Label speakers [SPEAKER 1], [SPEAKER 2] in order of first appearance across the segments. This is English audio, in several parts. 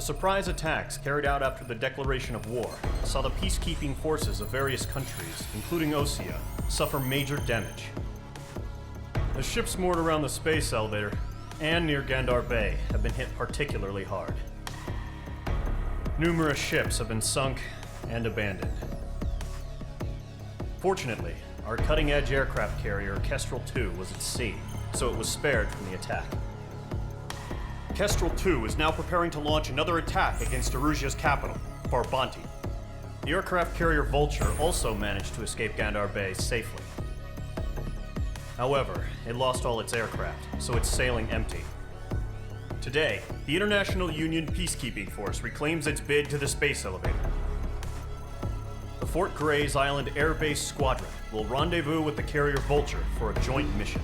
[SPEAKER 1] surprise attacks carried out after the declaration of war saw the peacekeeping forces of various countries, including Osea, suffer major damage. The ships moored around the space elevator and near Gandar Bay have been hit particularly hard. Numerous ships have been sunk and abandoned. Fortunately, our cutting-edge aircraft carrier Kestrel II was at sea, so it was spared from the attack. Kestrel II is now preparing to launch another attack against Erusia's capital, Farbanti. The aircraft carrier Vulture also managed to escape Gandar Bay safely. However, it lost all its aircraft, so it's sailing empty. Today, the International Union Peacekeeping Force reclaims its bid to the space elevator. The Fort Grays Island Air Base Squadron will rendezvous with the carrier Vulture for a joint mission.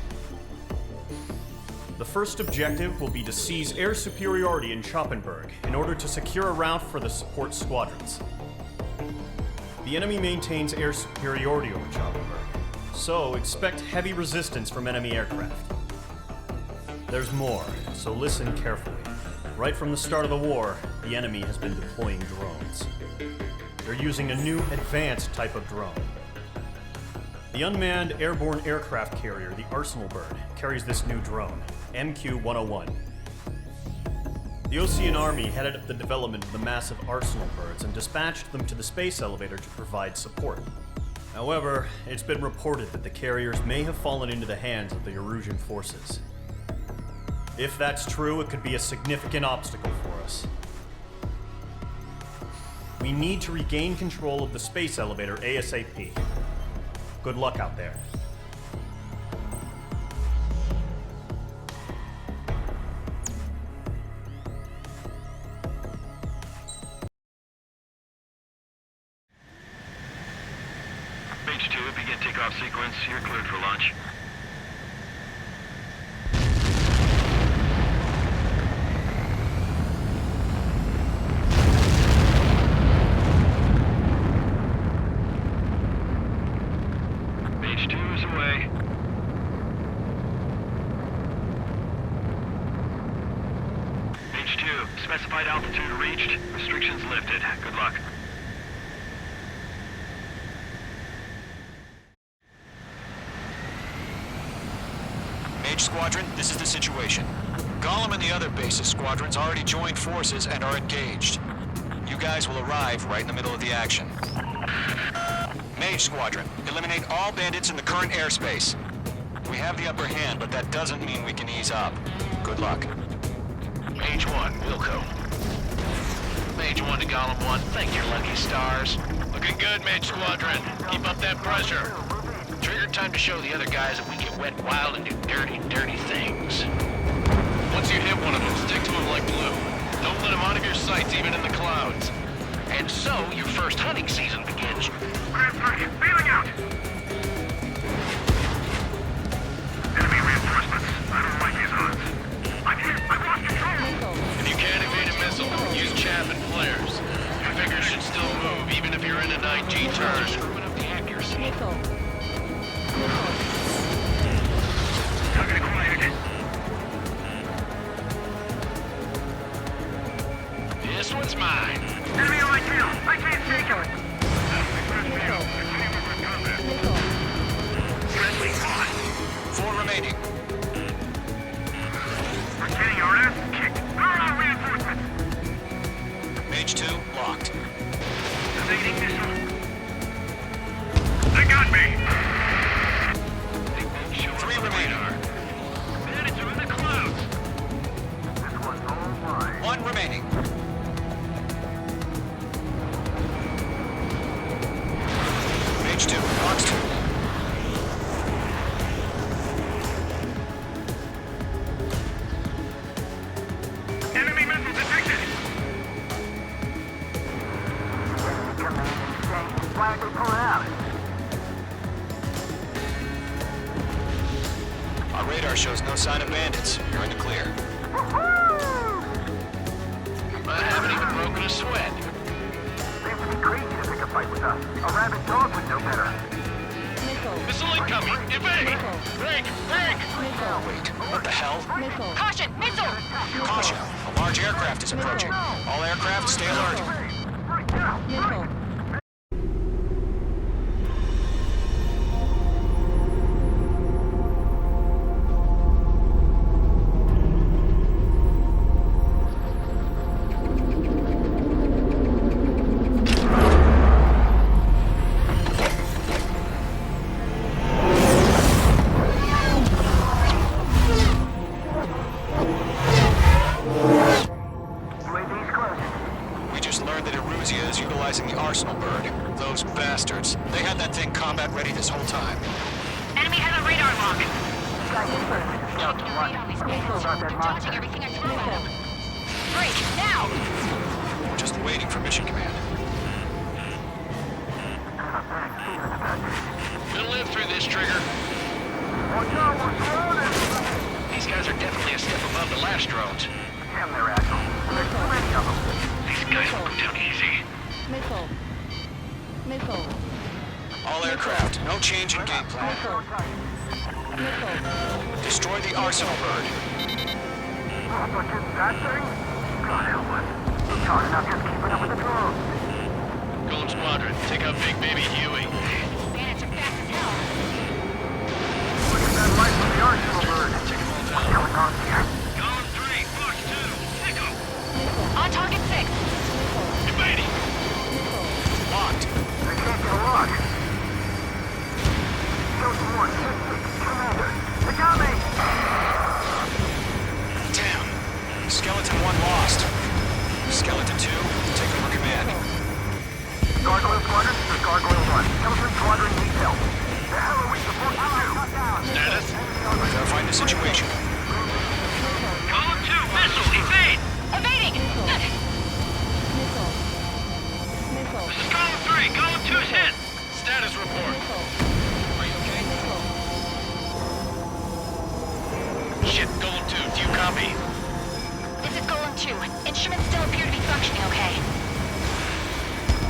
[SPEAKER 1] The first objective will be to seize air superiority in Schoppenberg in order to secure a route for the support squadrons. The enemy maintains air superiority over Schoppenberg, so expect heavy resistance from enemy aircraft. There's more, so listen carefully. Right from the start of the war, the enemy has been deploying drones. They're using a new advanced type of drone. The unmanned airborne aircraft carrier, the Arsenal Bird, carries this new drone, MQ-101. The Osean Army headed up the development of the massive Arsenal Birds and dispatched them to the space elevator to provide support. However, it's been reported that the carriers may have fallen into the hands of the Erusian forces. If that's true, it could be a significant obstacle for us. We need to regain control of the space elevator ASAP. Good luck out there.
[SPEAKER 2] H2, begin takeoff sequence. You're cleared for launch. H2 is away. H2, specified altitude reached. Restrictions lifted. Good luck.
[SPEAKER 3] Mage Squadron, this is the situation. Gollum and the other base's squadrons already joined forces and are engaged. You guys will arrive right in the middle of the action. Mage Squadron, eliminate all bandits in the current airspace. We have the upper hand, but that doesn't mean we can ease up. Good luck.
[SPEAKER 4] Mage 1, Wilco. Mage 1 to Gollum 1, thank your lucky stars. Looking good, Mage Squadron. Keep up that pressure. Trigger time to show the other guys that we get wet wild and do dirty, dirty things. Once you hit one of them, stick to him like glue. Don't let him out of your sights, even in the clouds. And so, your first hunting season begins.
[SPEAKER 2] Feeling out! Enemy reinforcements. I don't like these odds. I'm hit! I've lost control!
[SPEAKER 4] If you can't evade a missile, use chaff and flares. Your fingers should still move, even if you're in an IG turn. Screwing up the accuracy.
[SPEAKER 2] Target acquired.
[SPEAKER 4] This one's mine.
[SPEAKER 2] Enemy on my tail! I can't shake him! Friendly on.
[SPEAKER 3] 4 remaining.
[SPEAKER 2] We're getting our ass kicked. Power on reinforcements!
[SPEAKER 3] Mage 2, locked.
[SPEAKER 2] Evading missile. They got me!
[SPEAKER 3] 3 remaining.
[SPEAKER 2] Bandits are in the clouds! This one's all mine.
[SPEAKER 3] 1 remaining. Mage 2, locks 2.
[SPEAKER 2] Enemy missile detected! Why are they pulling out?
[SPEAKER 3] Our radar shows no sign of bandits. You're in the clear.
[SPEAKER 4] I haven't even broken a sweat.
[SPEAKER 2] They would be crazy to pick a fight with us. A rabid dog would know better.
[SPEAKER 5] Missile.
[SPEAKER 4] Missile incoming! Evade! Break! Break!
[SPEAKER 3] Wait, what the hell?
[SPEAKER 5] Caution! Missile!
[SPEAKER 3] Caution! A large aircraft is approaching. All aircraft, stay alert.
[SPEAKER 2] UAV's close.
[SPEAKER 3] We just learned that Eruzia is utilizing the Arsenal bird. Those bastards. They had that thing combat ready this whole time.
[SPEAKER 5] Enemy has a radar lock.
[SPEAKER 2] Delta 1. Start that
[SPEAKER 5] They're
[SPEAKER 2] monster.
[SPEAKER 5] dodging everything I throw at them. Break! Now!
[SPEAKER 3] Just waiting for mission command.
[SPEAKER 4] We'll live through this, Trigger.
[SPEAKER 2] Watch out, we're surrounded!
[SPEAKER 4] These guys are definitely a step above the last drones.
[SPEAKER 2] Damn, they're agile. There's too many of them.
[SPEAKER 4] These guys will go down easy.
[SPEAKER 6] Missile. Missile.
[SPEAKER 3] All aircraft, no change in game plan.
[SPEAKER 6] Missile. Missile.
[SPEAKER 3] Destroy the Arsenal bird.
[SPEAKER 2] But just that thing? God help us. It's hard enough just keeping up with the drones.
[SPEAKER 4] Golem Squadron, take out Big Baby Huey.
[SPEAKER 5] Bandits are fast as hell.
[SPEAKER 2] Look at that light from the Arsenal bird.
[SPEAKER 4] Take them all
[SPEAKER 2] What's
[SPEAKER 4] down.
[SPEAKER 2] going on here?
[SPEAKER 4] Golem 3, Fox 2, pick 'em.
[SPEAKER 5] On target 6.
[SPEAKER 4] Evading.
[SPEAKER 3] Locked.
[SPEAKER 2] They can't get a lock. Delta 1, Commander. They got me!
[SPEAKER 3] Damn. Skeleton 1 lost. Skeleton 2, take over command.
[SPEAKER 2] Gargoyle Squadron, this is Gargoyle 1. Skeleton Squadron needs help. The hell are we supposed to do?
[SPEAKER 4] Status?
[SPEAKER 3] Verifying the situation.
[SPEAKER 4] Golem 2, missile, evade!
[SPEAKER 5] Evading!
[SPEAKER 6] Missile. Missile.
[SPEAKER 4] This is Golem 3, Golem 2's hit! Status report. Are you okay? Shit, Golem 2, do you copy?
[SPEAKER 5] This is Golem 2. Instruments still appear to be functioning okay.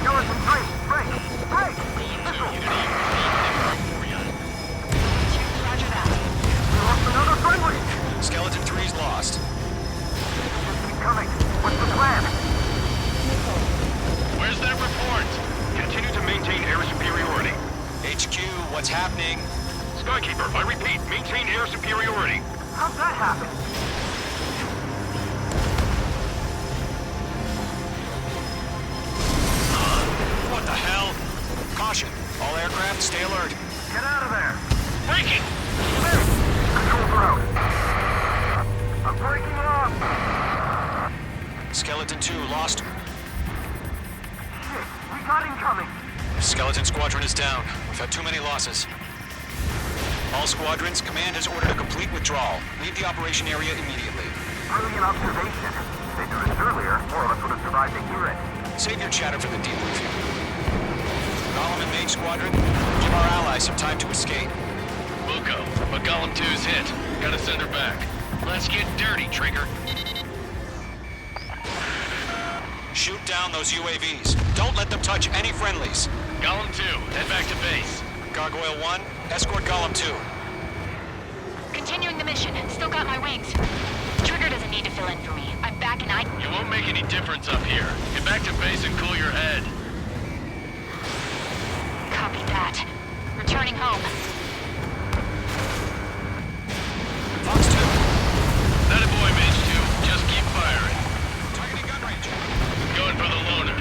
[SPEAKER 2] Skeleton 3, break! Break!
[SPEAKER 4] Golem 2, Unity, repeat for you.
[SPEAKER 5] 2, roger that.
[SPEAKER 2] We lost another friendly!
[SPEAKER 3] Skeleton 3's lost.
[SPEAKER 2] Just keep coming. What's the plan?
[SPEAKER 4] Where's that report?
[SPEAKER 2] Continue to maintain air superiority.
[SPEAKER 3] HQ, what's happening?
[SPEAKER 2] Skykeeper, I repeat, maintain air superiority. How'd that happen?
[SPEAKER 3] What the hell? Caution. All aircraft, stay alert.
[SPEAKER 2] Get out of there!
[SPEAKER 4] Breaking!
[SPEAKER 2] Hey! Controls are out. I'm breaking off!
[SPEAKER 3] Skeleton 2 lost.
[SPEAKER 2] Shit, we got incoming!
[SPEAKER 3] Skeleton Squadron is down. We've had too many losses. All squadrons, command has ordered a complete withdrawal. Leave the operation area immediately.
[SPEAKER 2] Brilliant observation. If they knew this earlier, more of us would have survived to hear it.
[SPEAKER 3] Save your chatter for the debriefing. Golem and Mage Squadron, give our allies some time to escape.
[SPEAKER 4] Wilco, but Golem 2's hit. Gotta send her back. Let's get dirty, Trigger.
[SPEAKER 3] Shoot down those UAVs. Don't let them touch any friendlies.
[SPEAKER 4] Golem 2, head back to base.
[SPEAKER 3] Gargoyle 1, escort Golem 2.
[SPEAKER 5] Continuing the mission. Still got my wings. Trigger doesn't need to fill in for me. I'm back and I...
[SPEAKER 4] You won't make any difference up here. Get back to base and cool your head.
[SPEAKER 5] Copy that. Returning home.
[SPEAKER 3] Fox 2,
[SPEAKER 4] That a boy, Mage 2. Just keep firing.
[SPEAKER 3] targeting gun range.
[SPEAKER 4] Going for the loner.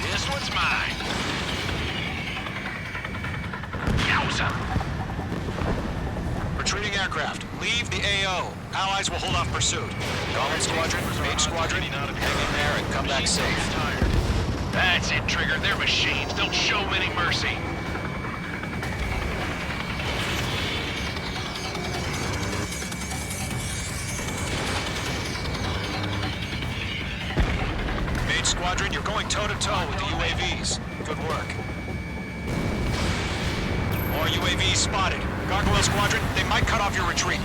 [SPEAKER 4] This one's mine. Yowza.
[SPEAKER 3] Retreating aircraft, leave the AO. Allies will hold off pursuit. Golem Squadron, Mage Squadron, hang in there and come back safe.
[SPEAKER 4] Tired. That's it, Trigger. They're machines. Don't show them any mercy.
[SPEAKER 3] Mage Squadron, you're going toe-to-toe with the UAVs. Good work. More UAVs spotted. Gargoyle Squadron, they might cut off your retreat.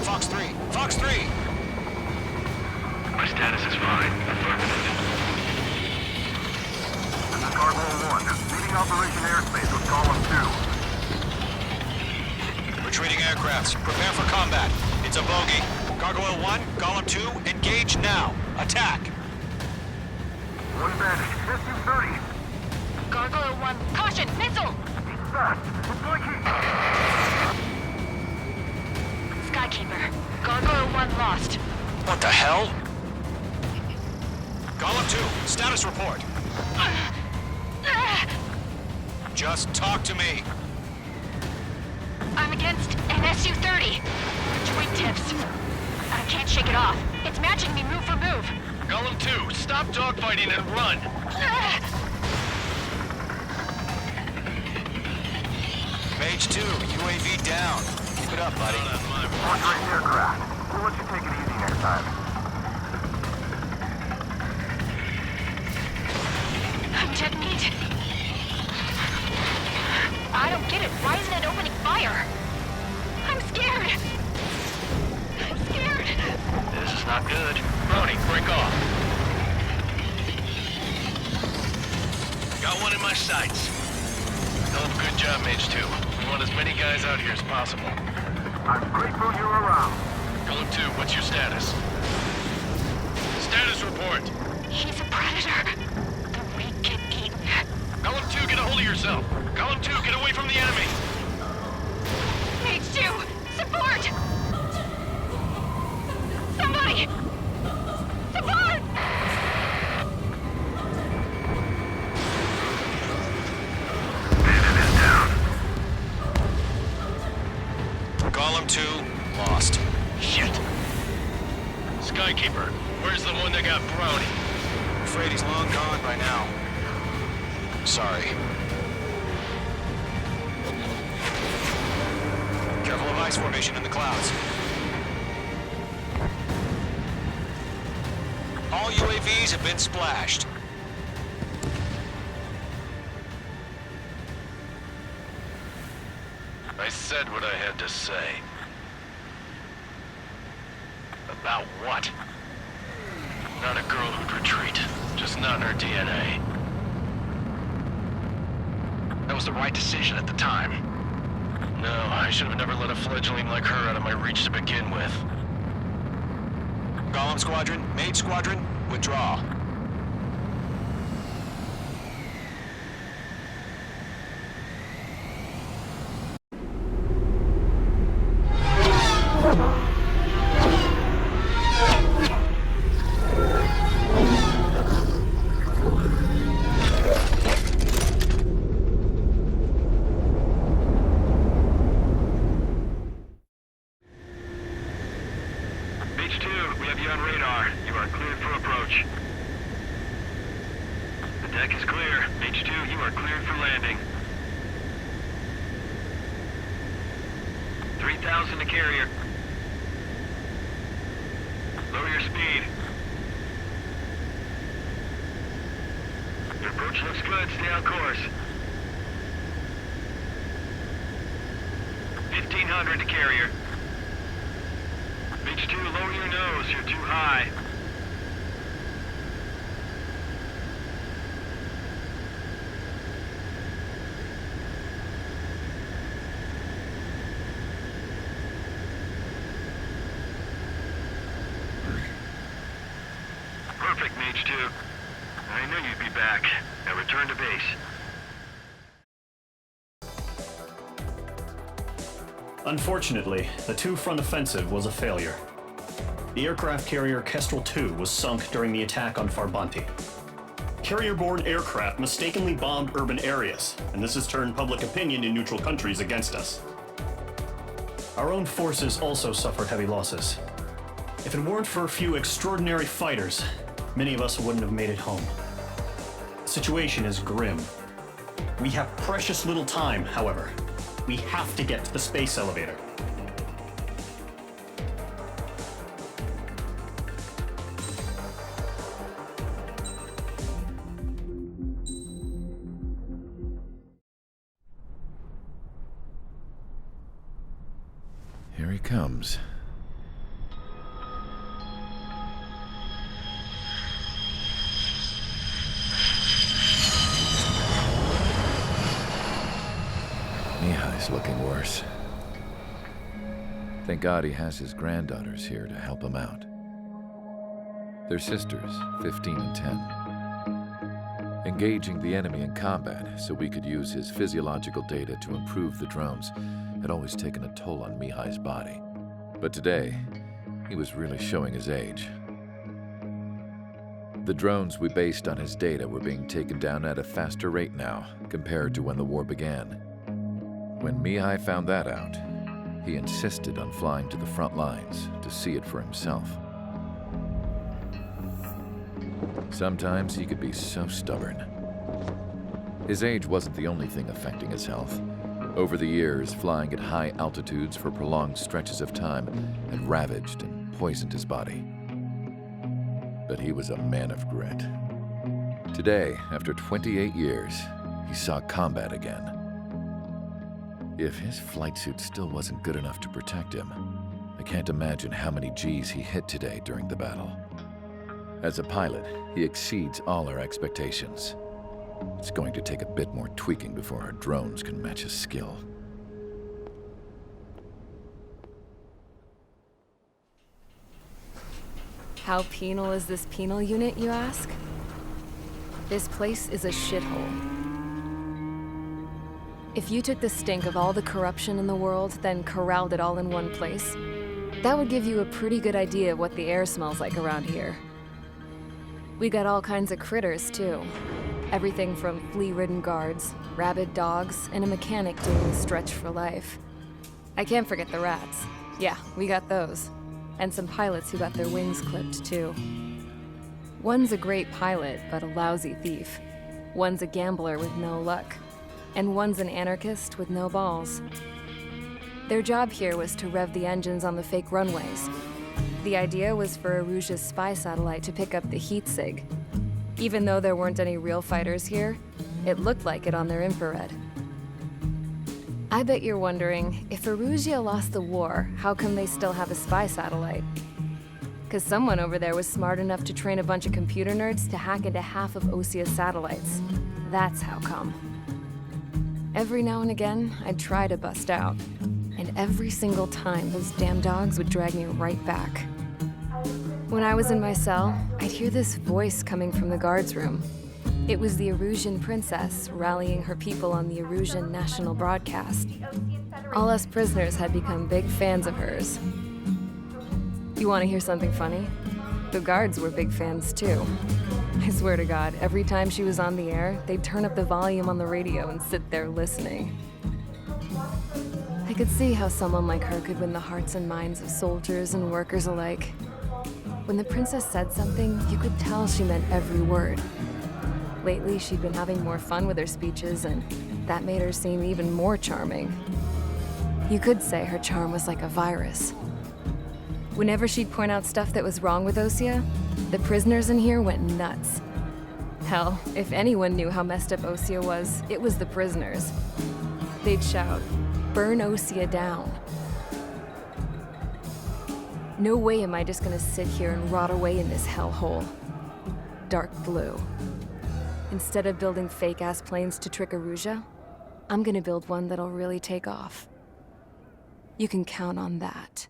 [SPEAKER 3] Fox 3, Fox 3!
[SPEAKER 2] My status is fine. Affirmative. This is Gargoyle 1. Leading Operation Airspace with Column 2.
[SPEAKER 3] Retreating aircrafts, prepare for combat. It's a bogey. Gargoyle 1, Golem 2, engage now. Attack.
[SPEAKER 2] One Bandit. SU-30.
[SPEAKER 5] Gargoyle 1, caution, missile!
[SPEAKER 2] He's fast. It's like he...
[SPEAKER 5] Skykeeper, Gargoyle 1 lost.
[SPEAKER 3] What the hell? Golem 2, status report. Just talk to me.
[SPEAKER 5] I'm against an SU-30. Twin tips. I can't shake it off. It's matching me move for move.
[SPEAKER 4] Golem 2, stop dogfighting and run.
[SPEAKER 3] Mage 2, UAV down. Keep it up, buddy.
[SPEAKER 2] Portrait aircraft. We'll let you take it easy next time.
[SPEAKER 5] I'm technique. I don't get it. Why isn't it opening fire? I'm scared. I'm scared.
[SPEAKER 4] This is not good. Brony, break off. Got one in my sights. Hell of a good job, Mage 2. We want as many guys out here as possible.
[SPEAKER 2] I'm grateful you're around.
[SPEAKER 4] Golem 2, what's your status? Status report.
[SPEAKER 5] He's a predator. The weak get eaten.
[SPEAKER 4] Golem 2, get a hold of yourself. Golem 2, get away from the enemy.
[SPEAKER 5] Mage 2, support! Somebody! Support!
[SPEAKER 2] Bandit is down.
[SPEAKER 3] Golem 2, lost.
[SPEAKER 4] Shit. Skykeeper, where's the one that got Brony?
[SPEAKER 3] Afraid he's long gone by now. Sorry. Careful of ice formation in the clouds. All UAVs have been splashed.
[SPEAKER 4] I said what I had to say. About what? Not a girl who'd retreat. Just not in her DNA. That was the right decision at the time. No, I should have never let a fledgling like her out of my reach to begin with.
[SPEAKER 3] Golem Squadron, Mage Squadron, withdraw.
[SPEAKER 2] Mage 2, we have you on radar. You are cleared for approach. The deck is clear. Mage 2, you are cleared for landing. 3,000 to carrier. Lower your speed. Your approach looks good. Stay on course. 1,500 to carrier. Mage 2, lower your nose. You're too high. Perfect, Mage 2. I knew you'd be back. Now return to base.
[SPEAKER 1] Unfortunately, the two-front offensive was a failure. The aircraft carrier Kestrel II was sunk during the attack on Farbanti. Carrier-borne aircraft mistakenly bombed urban areas, and this has turned public opinion in neutral countries against us. Our own forces also suffered heavy losses. If it weren't for a few extraordinary fighters, many of us wouldn't have made it home. The situation is grim. We have precious little time, however. We have to get to the space elevator.
[SPEAKER 7] Here he comes. Thank God he has his granddaughters here to help him out. They're sisters, 15 and 10. Engaging the enemy in combat so we could use his physiological data to improve the drones had always taken a toll on Mihai's body. But today, he was really showing his age. The drones we based on his data were being taken down at a faster rate now compared to when the war began. When Mihai found that out, he insisted on flying to the front lines to see it for himself. Sometimes he could be so stubborn. His age wasn't the only thing affecting his health. Over the years, flying at high altitudes for prolonged stretches of time had ravaged and poisoned his body. But he was a man of grit. Today, after 28 years, he saw combat again. If his flight suit still wasn't good enough to protect him, I can't imagine how many G's he hit today during the battle. As a pilot, he exceeds all our expectations. It's going to take a bit more tweaking before our drones can match his skill.
[SPEAKER 6] How penal is this penal unit, you ask? This place is a shithole. If you took the stink of all the corruption in the world, then corralled it all in one place, that would give you a pretty good idea of what the air smells like around here. We got all kinds of critters, too. Everything from flea-ridden guards, rabid dogs, and a mechanic doing the stretch for life. I can't forget the rats. Yeah, we got those. And some pilots who got their wings clipped, too. One's a great pilot, but a lousy thief. One's a gambler with no luck. And one's an anarchist with no balls. Their job here was to rev the engines on the fake runways. The idea was for Erusia's spy satellite to pick up the heat sig. Even though there weren't any real fighters here, it looked like it on their infrared. I bet you're wondering, if Erusia lost the war, how come they still have a spy satellite? 'Cause someone over there was smart enough to train a bunch of computer nerds to hack into half of Osia's satellites. That's how come. Every now and again, I'd try to bust out. And every single time, those damn dogs would drag me right back. When I was in my cell, I'd hear this voice coming from the guards room. It was the Erusian princess rallying her people on the Erusian national broadcast. All us prisoners had become big fans of hers. You want to hear something funny? The guards were big fans too. I swear to God, every time she was on the air, they'd turn up the volume on the radio and sit there listening. I could see how someone like her could win the hearts and minds of soldiers and workers alike. When the princess said something, you could tell she meant every word. Lately, she'd been having more fun with her speeches, and that made her seem even more charming. You could say her charm was like a virus. Whenever she'd point out stuff that was wrong with Osia, the prisoners in here went nuts. Hell, if anyone knew how messed up Osia was, it was the prisoners. They'd shout, "Burn Osia down." No way am I just gonna sit here and rot away in this hellhole. Dark blue. Instead of building fake-ass planes to trick Erusia, I'm gonna build one that'll really take off. You can count on that.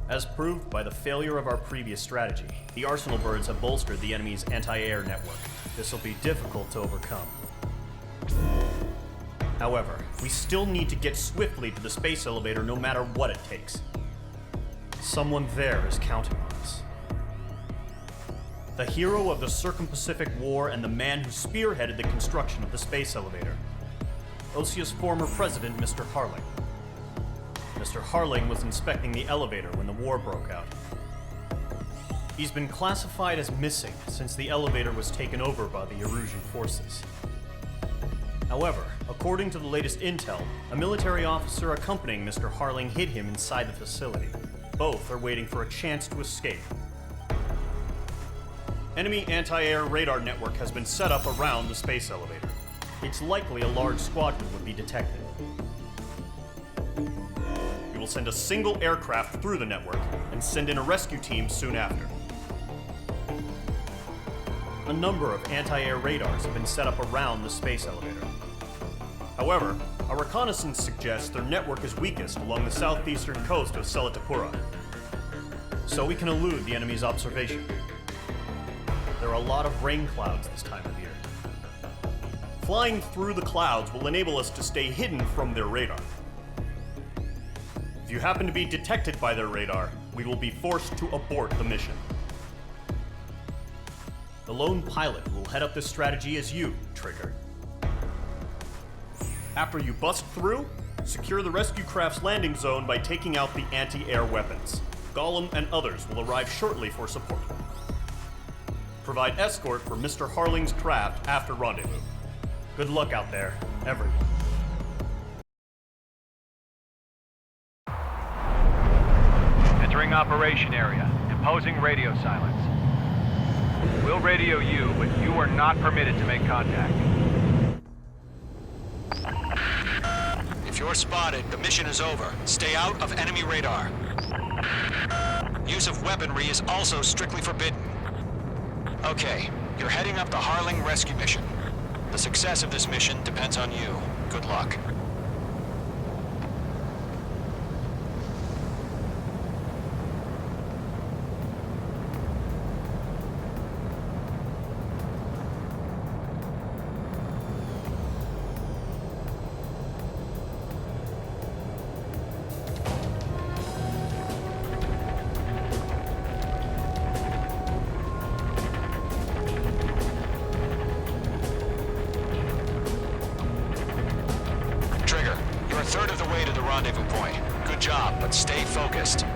[SPEAKER 1] As proved by the failure of our previous strategy, the Arsenal birds have bolstered the enemy's anti-air network. This will be difficult to overcome. However, we still need to get swiftly to the space elevator no matter what it takes. Someone there is counting on us. The hero of the Circum-Pacific War and the man who spearheaded the construction of the space elevator. Osia's former president, Mr. Harling. Mr. Harling was inspecting the elevator when the war broke out. He's been classified as missing since the elevator was taken over by the Erusian forces. However, according to the latest intel, a military officer accompanying Mr. Harling hid him inside the facility. Both are waiting for a chance to escape. Enemy anti-air radar network has been set up around the space elevator. It's likely a large squadron would be detected. We will send a single aircraft through the network and send in a rescue team soon after. A number of anti-air radars have been set up around the space elevator. However, our reconnaissance suggests their network is weakest along the southeastern coast of Selatapura, so we can elude the enemy's observation. There are a lot of rain clouds this time of year. Flying through the clouds will enable us to stay hidden from their radar. If you happen to be detected by their radar, we will be forced to abort the mission. The lone pilot who will head up this strategy is you, Trigger. After you bust through, secure the rescue craft's landing zone by taking out the anti-air weapons. Gollum and others will arrive shortly for support. Provide escort for Mr. Harling's craft after rendezvous. Good luck out there, everyone.
[SPEAKER 8] Entering operation area. Imposing radio silence. We'll radio you, but you are not permitted to make contact.
[SPEAKER 3] If you're spotted, the mission is over. Stay out of enemy radar. Use of weaponry is also strictly forbidden. Okay, you're heading up the Harling rescue mission. The success of this mission depends on you. Good luck. A third of the way to the rendezvous point. Good job, but stay focused.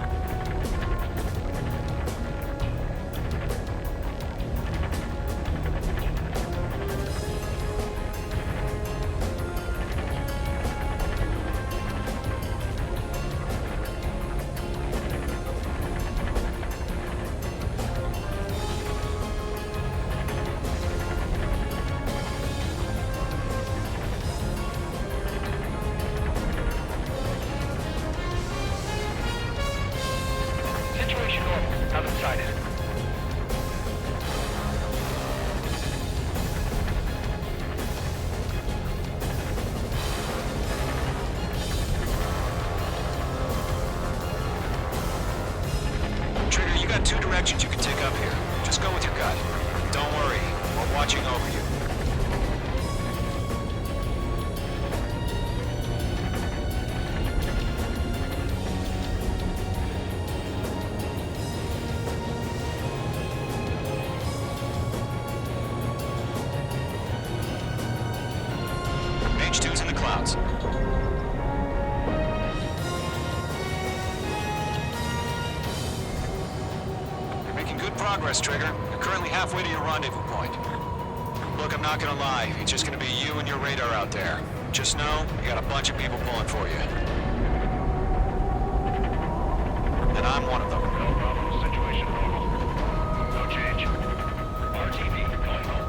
[SPEAKER 3] Two directions you can take up here. Just go with your gut. Don't worry, we're watching over you. Mage 2's in the clouds. Progress, Trigger. You're currently halfway to your rendezvous point. Look, I'm not gonna lie. It's just gonna be you and your radar out there. Just know, you got a bunch of people pulling for you. And I'm one of them.
[SPEAKER 4] No problem. Situation normal. No change. RTV going home.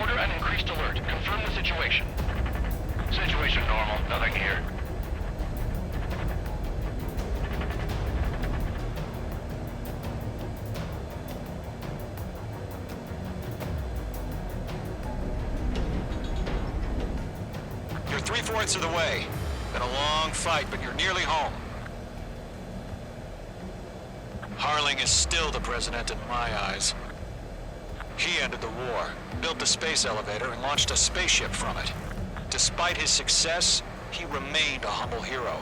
[SPEAKER 4] Order an increased alert. Confirm the situation. Situation normal. Nothing here.
[SPEAKER 3] You're 3/4 of the way. Been a long fight, but you're nearly home. Harling is still the president in my eyes. He ended the war, built the space elevator, and launched a spaceship from it. Despite his success, he remained a humble hero.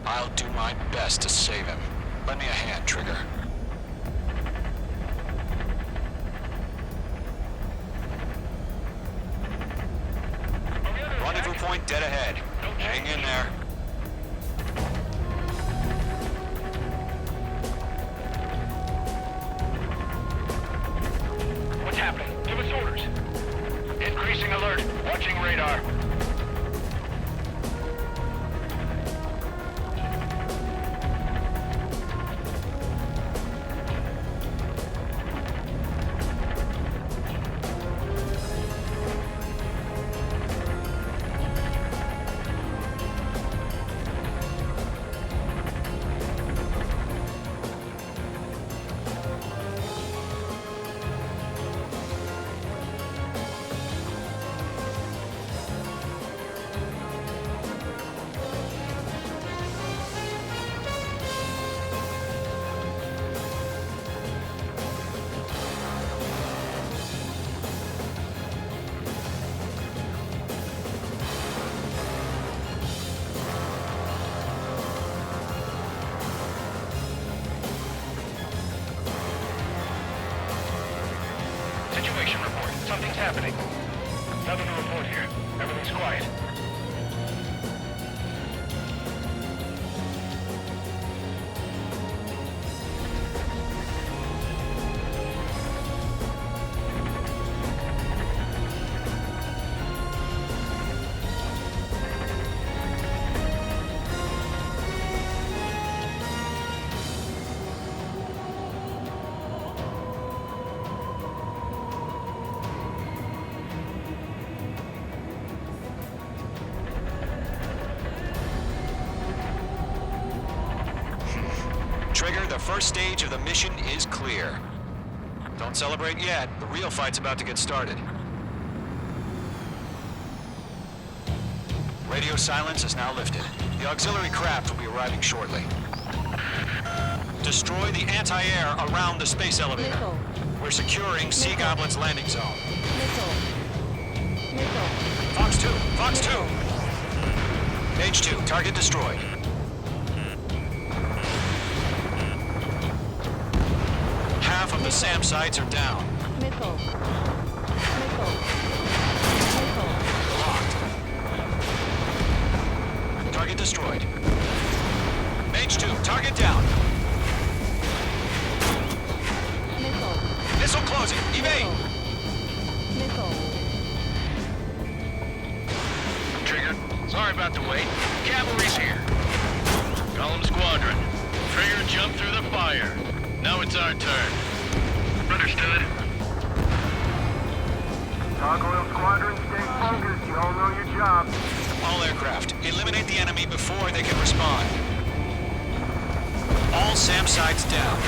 [SPEAKER 3] I'll do my best to save him. Lend me a hand, Trigger. Rendezvous point dead ahead. Hang in there.
[SPEAKER 4] What's happening? Give us orders. Increasing alert. Watching radar. Nothing's happening.
[SPEAKER 2] Nothing to report here. Everything's quiet.
[SPEAKER 3] Trigger, the first stage of the mission is clear. Don't celebrate yet. The real fight's about to get started. Radio silence is now lifted. The auxiliary craft will be arriving shortly. Destroy the anti-air around the space elevator.
[SPEAKER 6] Nickel.
[SPEAKER 3] We're securing Sea Goblin's landing zone.
[SPEAKER 6] Nickel. Nickel.
[SPEAKER 3] Fox 2! Fox 2! Mage 2, target destroyed. Half of the SAM sites are down.
[SPEAKER 6] Nickel. Nickel. Nickel.
[SPEAKER 3] Locked. Target destroyed. Mage 2, target down.
[SPEAKER 6] Nickel.
[SPEAKER 3] Missile closing. Evade!
[SPEAKER 6] Nickel.
[SPEAKER 4] Trigger, sorry about the wait. Cavalry's here. Golem Squadron. Trigger jumped through the fire. Now it's our turn. Understood.
[SPEAKER 2] Gargoyle Squadron, stay focused. You all know your job.
[SPEAKER 3] All aircraft, eliminate the enemy before they can respond. All SAM sites down.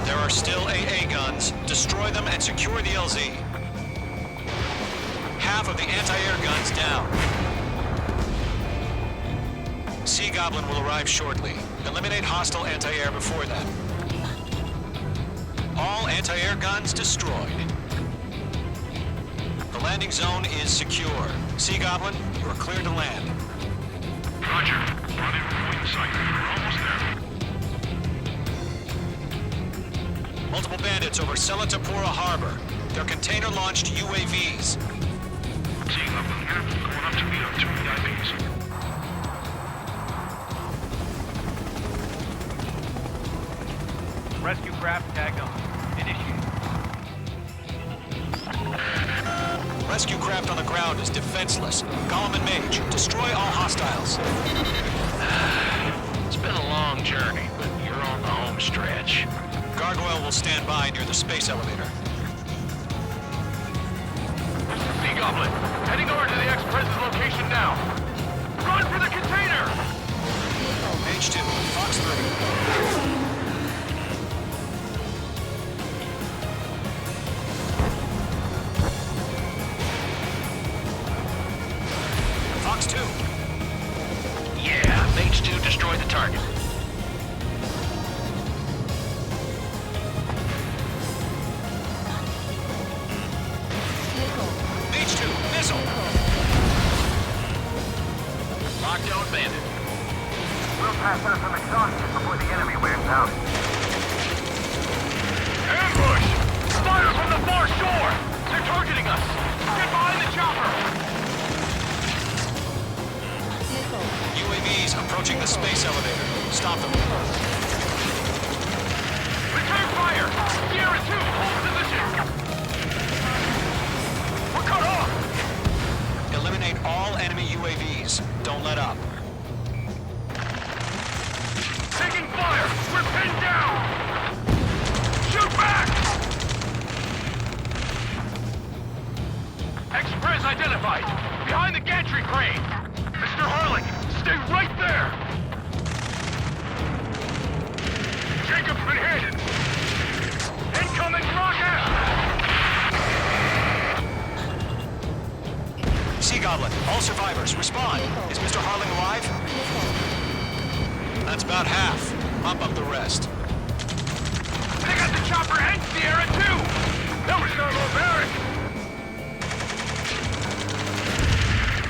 [SPEAKER 3] There are still AA guns. Destroy them and secure the LZ. Half of the anti-air guns down. Sea Goblin will arrive shortly. Eliminate hostile anti-air before that. All anti-air guns destroyed. The landing zone is secure. Sea Goblin, you are cleared to land.
[SPEAKER 2] Roger. Rendezvous in sight. We're almost there.
[SPEAKER 3] Multiple bandits over Selatapura Harbor. They're container-launched UAVs.
[SPEAKER 2] Seeing up in here, going up to meet our 2 VIPs.
[SPEAKER 8] Rescue craft tagged on. Initiate.
[SPEAKER 3] Rescue craft on the ground is defenseless. Golem and Mage, destroy all hostiles.
[SPEAKER 4] It's been a long journey, but you're on the home stretch.
[SPEAKER 3] Gargoyle will stand by near the space elevator.
[SPEAKER 4] Sea Goblin, heading over to the Express's location now. Run for the container!
[SPEAKER 3] Mage 2, Fox 3. Fox 2.
[SPEAKER 4] Yeah, Mage 2 destroyed the target.
[SPEAKER 6] Nickel.
[SPEAKER 3] Mage 2, missile.
[SPEAKER 4] Lockdown bandit.
[SPEAKER 2] We'll pass out some exhaustion before the enemy wears out.
[SPEAKER 4] Ambush! Fire from the far shore! They're targeting us! Get behind the chopper!
[SPEAKER 6] Nickel.
[SPEAKER 3] UAVs approaching the space elevator. Stop them.
[SPEAKER 4] Return fire! Sierra 2, hold position! We're cut off!
[SPEAKER 3] Eliminate all enemy UAVs. Don't let up.
[SPEAKER 4] Taking fire! We're pinned down! Shoot back! Express identified! Behind the gantry crane! Mr. Harling, stay right there! Jacob's been hit! Incoming rocket!
[SPEAKER 3] Sea Goblin, all survivors, respond. Is Mr. Harling alive? That's about half. Mop up the rest.
[SPEAKER 4] They got the chopper and Sierra too! That was not barbaric!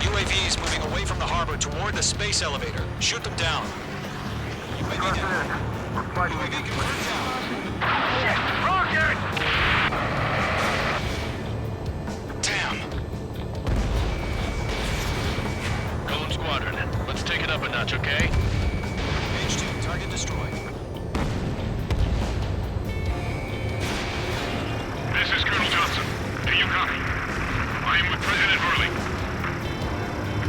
[SPEAKER 3] UAVs moving away from the harbor toward the space elevator. Shoot them down. UAV down. UAV confirmed down.
[SPEAKER 4] Shit! Rocket! okay?
[SPEAKER 3] Mage 2, target destroyed.
[SPEAKER 2] This is Colonel Johnson. Do you copy? I am with President Hurley.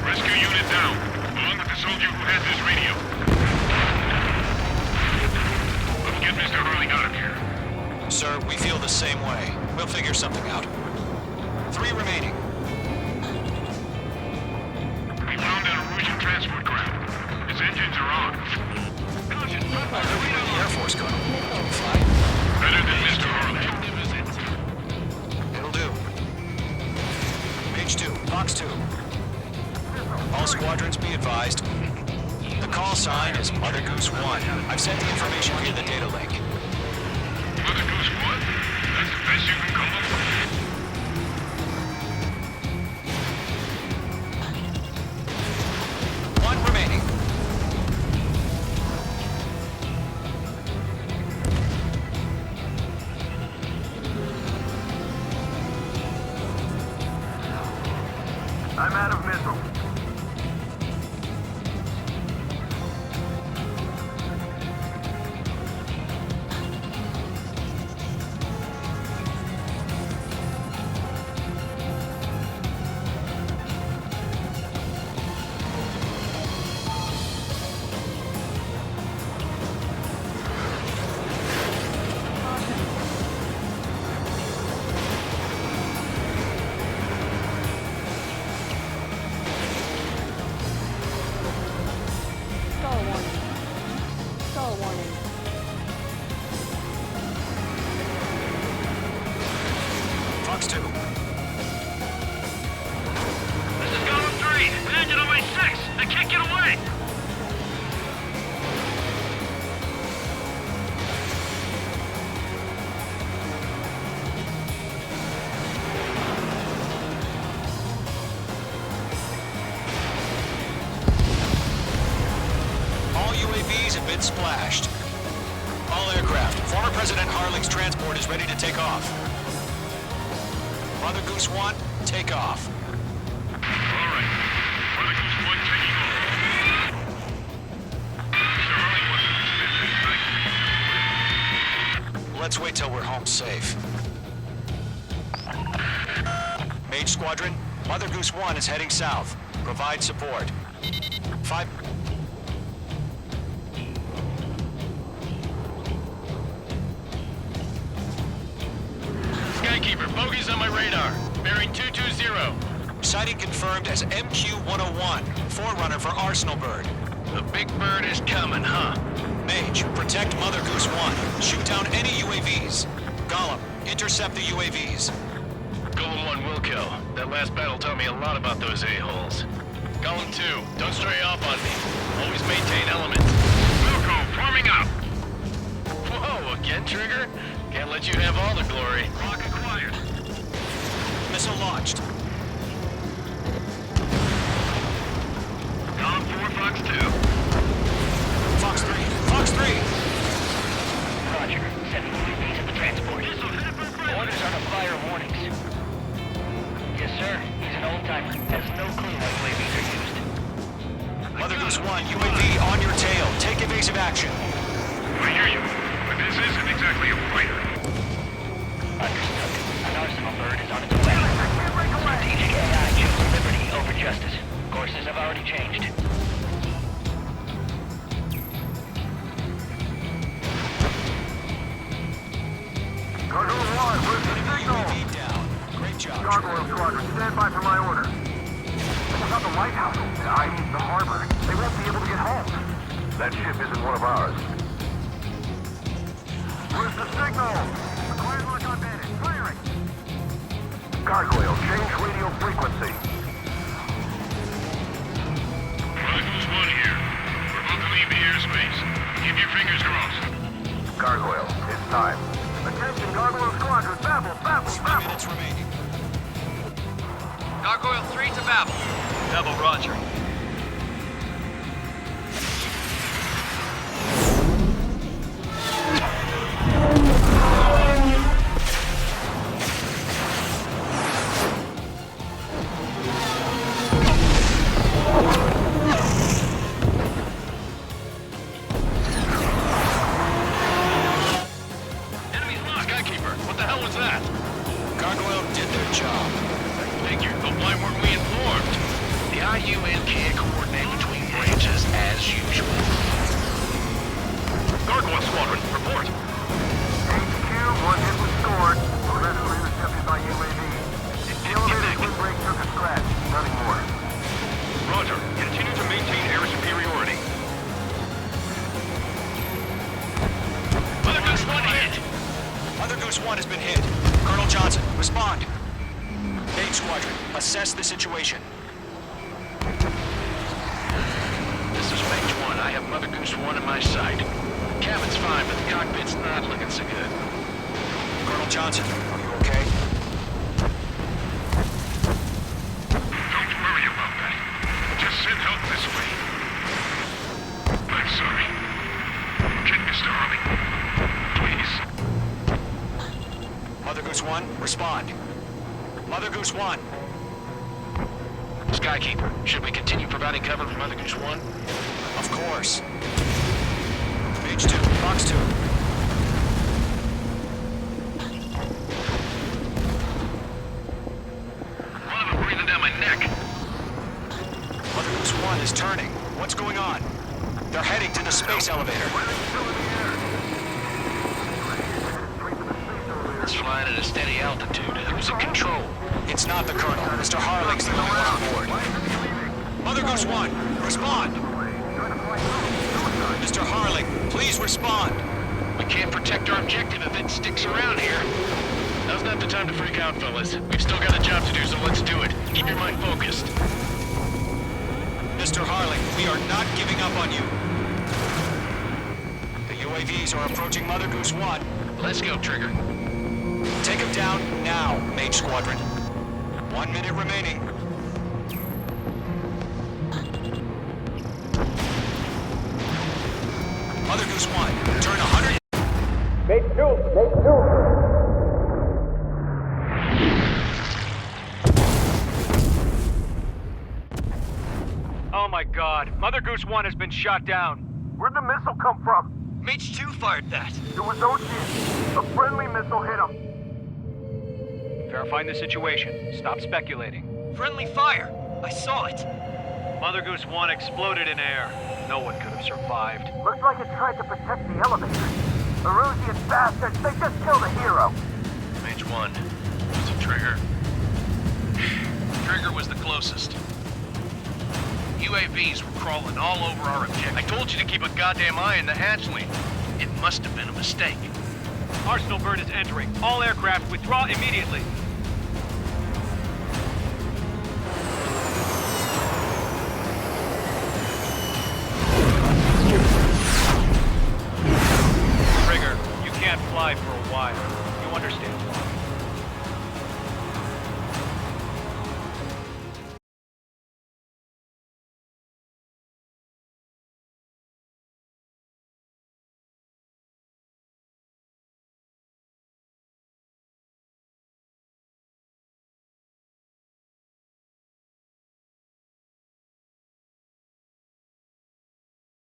[SPEAKER 2] Rescue unit down, along with the soldier who has this radio. Let's get Mr. Hurley out of here.
[SPEAKER 3] Sir, we feel the same way. We'll figure something out. 3 remaining.
[SPEAKER 2] We found an Erusian transport craft. Its engines are on.
[SPEAKER 3] Air Force, Colonel. Can you fly?
[SPEAKER 2] Better than Mr. Hurley.
[SPEAKER 3] It'll do. Mage 2, Fox 2. All squadrons be advised. The call sign is Mother Goose 1. I've sent the information via the data link.
[SPEAKER 2] Mother Goose 1? That's the best you can come up with.
[SPEAKER 3] One remaining.
[SPEAKER 2] I'm out of missiles.
[SPEAKER 3] Fox 2.
[SPEAKER 2] This is Golem 3. An engine on my 6. I can't get away.
[SPEAKER 3] All UAVs have been splashed. All aircraft. Former President Harling's transport is ready to take off. Mother Goose 1, take off.
[SPEAKER 2] All right. Mother Goose 1 taking off. Mr. Hurley wasn't expected.
[SPEAKER 3] Let's wait till we're home safe. Mage Squadron, Mother Goose 1 is heading south. Provide support. 5...
[SPEAKER 4] Skykeeper, bogeys on my radar. Bearing 220.
[SPEAKER 3] Sighting confirmed as MQ-101, forerunner for Arsenal Bird.
[SPEAKER 4] The big bird is coming, huh?
[SPEAKER 3] Mage, protect Mother Goose 1. Shoot down any UAVs. Gollum, intercept the UAVs.
[SPEAKER 4] Golem 1 will kill. That last battle taught me a lot about those a-holes. Golem 2, don't stray off on me. Always maintain element.
[SPEAKER 2] Wilco, forming up.
[SPEAKER 4] Whoa, again, Trigger? Can't let you have all the glory.
[SPEAKER 2] Rock acquired.
[SPEAKER 3] Missile launched.
[SPEAKER 2] Golem 4, Fox 2.
[SPEAKER 3] Fox 3. Fox 3!
[SPEAKER 9] Roger. Sending UAVs at the transport. Orders are to fire warnings. Yes, sir. He's an old-timer. Has no clue how UAVs are used.
[SPEAKER 3] Mother Goose 1, UAV on your tail. Take evasive action.
[SPEAKER 2] I hear you, but this isn't exactly a fighter.
[SPEAKER 9] Understood. An Arsenal bird is on its way. Strategic AI chose liberty over justice. Courses have already changed.
[SPEAKER 2] Cargo 1, where's the signal?
[SPEAKER 3] UAV down. Great job.
[SPEAKER 2] Gargoyle Squadron, stand by for my order. What about the lighthouse? I mean, the harbor. They won't be able to get home. That ship isn't one of ours. Where's the signal? Acquired lock on bandit. Firing. Gargoyle, change radio frequency. Gargoyle's 1 here. We're about to leave the airspace. Keep your fingers crossed. Gargoyle, it's time. Attention, Gargoyle Squadron. Babel, Babel,
[SPEAKER 3] 3
[SPEAKER 2] Babel.
[SPEAKER 3] minutes remaining.
[SPEAKER 4] Gargoyle 3 to Babel. Babel, roger.
[SPEAKER 3] Gargoyle did their job.
[SPEAKER 4] Figured, but why weren't we informed? The IUN can't coordinate between branches as usual.
[SPEAKER 2] Gargoyle Squadron, report. HQ, one hit was scored. The rest were intercepted by UAV. The elevator twin brake took a scratch. Nothing more.
[SPEAKER 10] Roger. Continue to maintain air superiority.
[SPEAKER 4] Mother Goose 1 hit!
[SPEAKER 3] Mother Goose 1 has been hit. Colonel Johnson, respond. Mage Squadron, assess the situation.
[SPEAKER 4] This is Mage 1. I have Mother Goose 1 in my sight. Cabin's fine, but the cockpit's not looking so good.
[SPEAKER 3] Colonel Johnson, are you okay?
[SPEAKER 2] Don't worry about that. Just send help this way. I'm sorry. Get Mr. Harling. Please.
[SPEAKER 3] Mother Goose 1, respond. Mother Goose 1.
[SPEAKER 4] Skykeeper, should we continue providing cover for Mother Goose 1?
[SPEAKER 3] Of course. Mage 2, Fox 2.
[SPEAKER 2] One of them breathing down my neck.
[SPEAKER 3] Mother Goose 1 is turning. What's going on? They're heading to the space elevator.
[SPEAKER 4] It's flying at a steady altitude. Who's in control?
[SPEAKER 3] It's not the Colonel. Mr. Harling's the only one on board. Mother Goose 1, respond. Mr. Harling, please respond.
[SPEAKER 4] We can't protect our objective if it sticks around here. Now's not the time to freak out, fellas. We've still got a job to do, so let's do it. Keep your mind focused.
[SPEAKER 3] Mr. Harling, we are not giving up on you. The UAVs are approaching Mother Goose 1.
[SPEAKER 4] Let's go, Trigger.
[SPEAKER 3] Take him down now, Mage Squadron. 1 minute remaining. Mother Goose 1, turn 100.
[SPEAKER 8] Oh my god. Mother Goose 1 has been shot down.
[SPEAKER 2] Where'd the missile come from?
[SPEAKER 3] Mage 2 fired that.
[SPEAKER 2] It was Ocean. A friendly missile hit him.
[SPEAKER 8] Verifying the situation. Stop speculating.
[SPEAKER 3] Friendly fire. I saw it.
[SPEAKER 8] Mother Goose 1 exploded in air. No one could have survived.
[SPEAKER 2] Looks like it tried to protect the elevator. Erusian bastards, they just killed a hero.
[SPEAKER 4] Mage 1. Was it Trigger? Trigger was the closest. UAVs were crawling all over our objective. I told you to keep a goddamn eye on the hatchling. It must have been a mistake.
[SPEAKER 8] Arsenal bird is entering. All aircraft withdraw immediately. Trigger, you can't fly for a while. You understand why.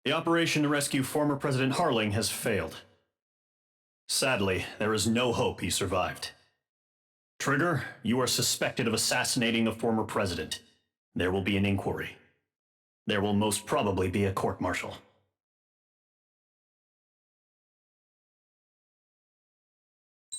[SPEAKER 1] The operation to rescue former President Harling has failed. Sadly, there is no hope he survived. Trigger, you are suspected of assassinating the former president. There will be an inquiry. There will most probably be a court-martial.